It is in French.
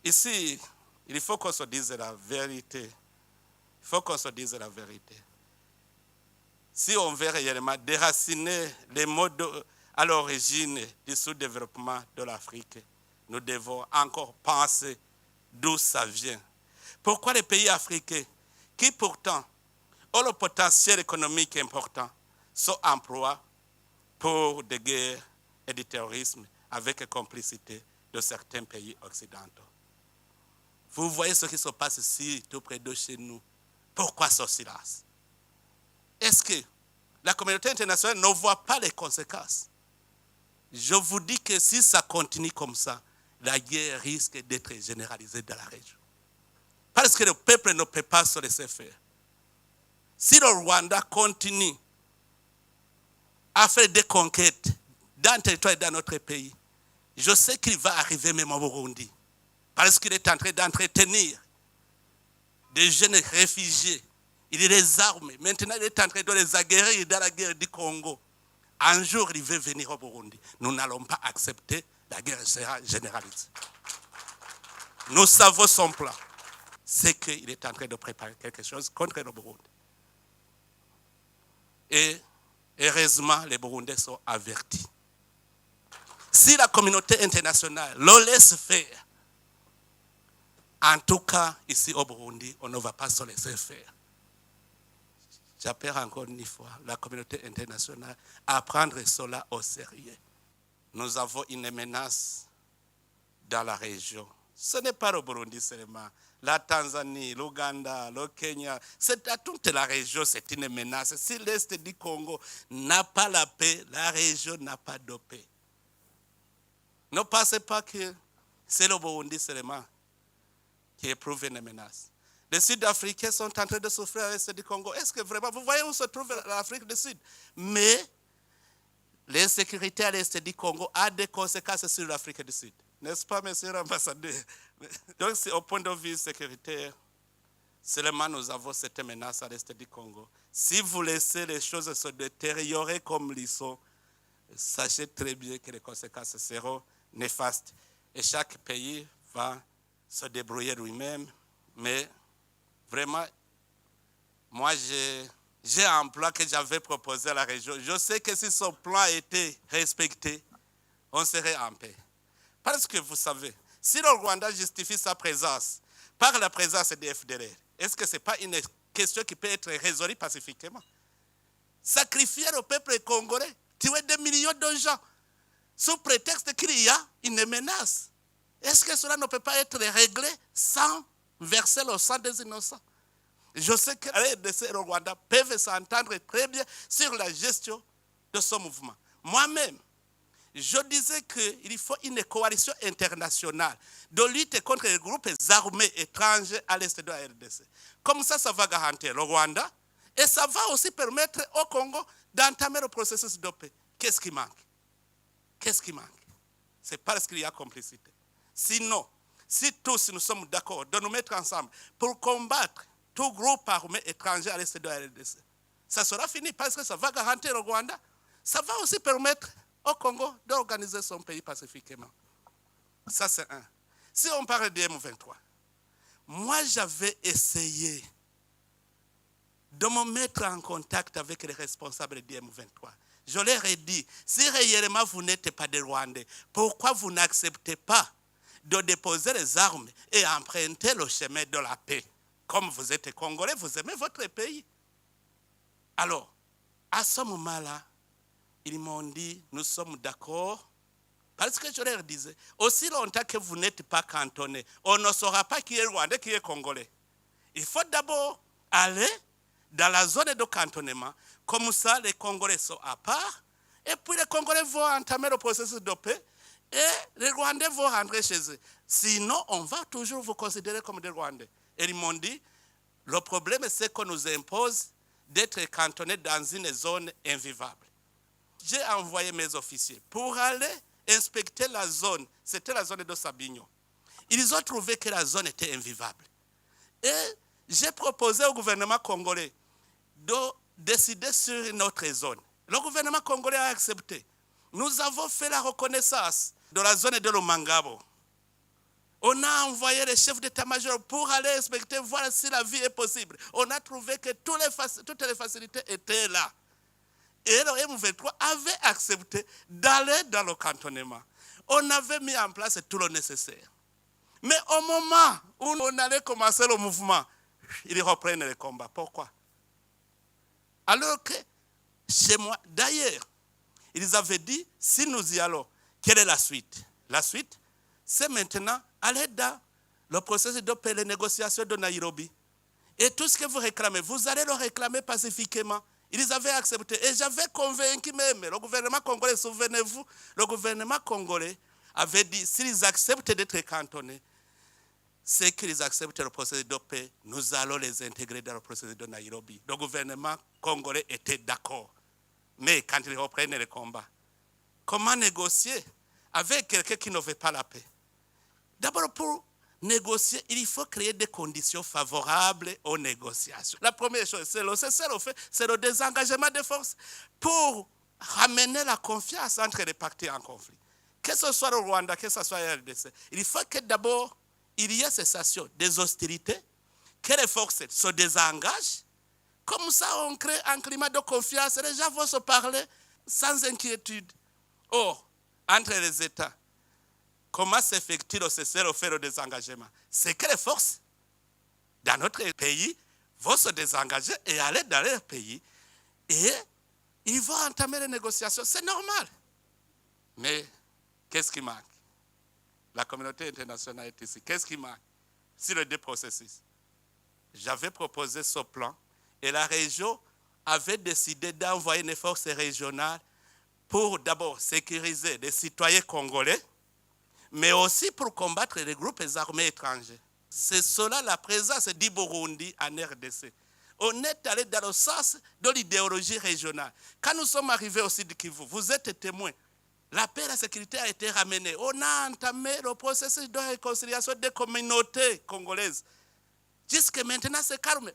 Ici, il faut qu'on se dise la vérité. Il faut qu'on se dise la vérité. Si on veut réellement déraciner les modes à l'origine du sous-développement de l'Afrique, nous devons encore penser d'où ça vient. Pourquoi les pays africains, qui pourtant ont le potentiel économique important, sont employés pour des guerres et du terrorisme avec complicité de certains pays occidentaux? Vous voyez ce qui se passe ici, tout près de chez nous. Pourquoi ce silence? Est-ce que la communauté internationale ne voit pas les conséquences? Je vous dis que si ça continue comme ça, la guerre risque d'être généralisée dans la région. Parce que le peuple ne peut pas se laisser faire. Si le Rwanda continue à faire des conquêtes dans le territoire et dans notre pays, je sais qu'il va arriver même au Burundi. Parce qu'il est en train d'entretenir des jeunes réfugiés. Il les arme. Maintenant, il est en train de les aguerrir dans la guerre du Congo. Un jour, il veut venir au Burundi. Nous n'allons pas accepter la guerre généralisée. Nous savons son plan. C'est qu'il est en train de préparer quelque chose contre le Burundi. Et heureusement, les Burundais sont avertis. Si la communauté internationale le laisse faire, en tout cas, ici au Burundi, on ne va pas se laisser faire. J'appelle encore une fois la communauté internationale à prendre cela au sérieux. Nous avons une menace dans la région. Ce n'est pas le Burundi seulement. La Tanzanie, l'Ouganda, le Kenya, c'est à toute la région, c'est une menace. Si l'Est du Congo n'a pas la paix, la région n'a pas de paix. Ne pensez pas que c'est le Burundi seulement qui éprouve une menace. Les Sud-Africains sont en train de souffrir à l'Est du Congo. Est-ce que vraiment, vous voyez où se trouve l'Afrique du Sud? Mais l'insécurité à l'Est du Congo a des conséquences sur l'Afrique du Sud. N'est-ce pas, monsieur l'ambassadeur? Donc, au point de vue sécuritaire, seulement nous avons cette menace à l'Est du Congo. Si vous laissez les choses se détériorer comme ils sont, sachez très bien que les conséquences seront néfastes. Et chaque pays va se débrouiller lui-même. Mais vraiment, moi, j'ai un plan que j'avais proposé à la région. Je sais que si ce plan était respecté, on serait en paix. Parce que vous savez, si le Rwanda justifie sa présence par la présence des FDLR, est-ce que ce n'est pas une question qui peut être résolue pacifiquement? Sacrifier le peuple congolais, tuer des millions de gens, sous prétexte qu'il y a une menace. Est-ce que cela ne peut pas être réglé sans verser le sang des innocents? Je sais que les RDC et le Rwanda peuvent s'entendre très bien sur la gestion de ce mouvement. Moi-même, je disais qu'il faut une coalition internationale de lutte contre les groupes armés étrangers à l'est de la RDC. Comme ça va garantir le Rwanda et ça va aussi permettre au Congo d'entamer le processus de paix. Qu'est-ce qui manque? Qu'est-ce qui manque? C'est parce qu'il y a complicité. Sinon, si tous nous sommes d'accord de nous mettre ensemble pour combattre tout groupe armé étranger à l'est de la RDC, ça sera fini parce que ça va garantir le Rwanda. Ça va aussi permettre au Congo d'organiser son pays pacifiquement. Ça, c'est un. Si on parle de M23, moi, j'avais essayé de me mettre en contact avec les responsables du M23. Je leur ai dit, si réellement vous n'êtes pas des Rwandais, pourquoi vous n'acceptez pas de déposer les armes et emprunter le chemin de la paix? Comme vous êtes Congolais, vous aimez votre pays. Alors, à ce moment-là, ils m'ont dit, nous sommes d'accord, parce que je leur disais, aussi longtemps que vous n'êtes pas cantonnés, on ne saura pas qui est Rwandais, qui est Congolais. Il faut d'abord aller dans la zone de cantonnement, comme ça les Congolais sont à part, et puis les Congolais vont entamer le processus de paix, et les Rwandais vont rentrer chez eux. Sinon, on va toujours vous considérer comme des Rwandais. Et ils m'ont dit, le problème c'est qu'on nous impose d'être cantonnés dans une zone invivable. J'ai envoyé mes officiers pour aller inspecter la zone. C'était la zone de Sabignon. Ils ont trouvé que la zone était invivable. Et j'ai proposé au gouvernement congolais de décidé sur notre zone. Le gouvernement congolais a accepté. Nous avons fait la reconnaissance de la zone de Lomangabo. On a envoyé les chefs d'état-major pour aller inspecter, voir si la vie est possible. On a trouvé que toutes les facilités étaient là. Et le M23 avait accepté d'aller dans le cantonnement. On avait mis en place tout le nécessaire. Mais au moment où on allait commencer le mouvement, ils reprennent le combat. Pourquoi? Alors que chez moi, d'ailleurs, ils avaient dit, si nous y allons, quelle est la suite? La suite, c'est maintenant aller dans le processus de paix, les négociations de Nairobi. Et tout ce que vous réclamez, vous allez le réclamer pacifiquement. Ils avaient accepté. Et j'avais convaincu même le gouvernement congolais, souvenez-vous, le gouvernement congolais avait dit, s'ils acceptent d'être cantonnés, c'est qu'ils acceptent le processus de paix, nous allons les intégrer dans le processus de Nairobi. Le gouvernement congolais était d'accord. Mais quand ils reprennent le combat, comment négocier avec quelqu'un qui ne veut pas la paix? D'abord, pour négocier, il faut créer des conditions favorables aux négociations. La première chose, c'est le désengagement des forces pour ramener la confiance entre les parties en conflit. Que ce soit le Rwanda, que ce soit la RDC, il faut que d'abord, il y ait cessation des hostilités, que les forces se désengagent. Comme ça, on crée un climat de confiance. Les gens vont se parler sans inquiétude. Or, entre les États, comment s'effectue le cessez-le-feu, le désengagement? C'est que les forces dans notre pays vont se désengager et aller dans leur pays. Et ils vont entamer les négociations. C'est normal. Mais qu'est-ce qui manque? La communauté internationale est ici. Qu'est-ce qui manque sur les deux processus? J'avais proposé ce plan et la région avait décidé d'envoyer une force régionale pour d'abord sécuriser les citoyens congolais, mais aussi pour combattre les groupes armés étrangers. C'est cela la présence du Burundi en RDC. On est allé dans le sens de l'idéologie régionale. Quand nous sommes arrivés au Sud Kivu, vous êtes témoins. La paix et la sécurité a été ramenée. On a entamé le processus de réconciliation des communautés congolaises. Jusque maintenant, c'est calme.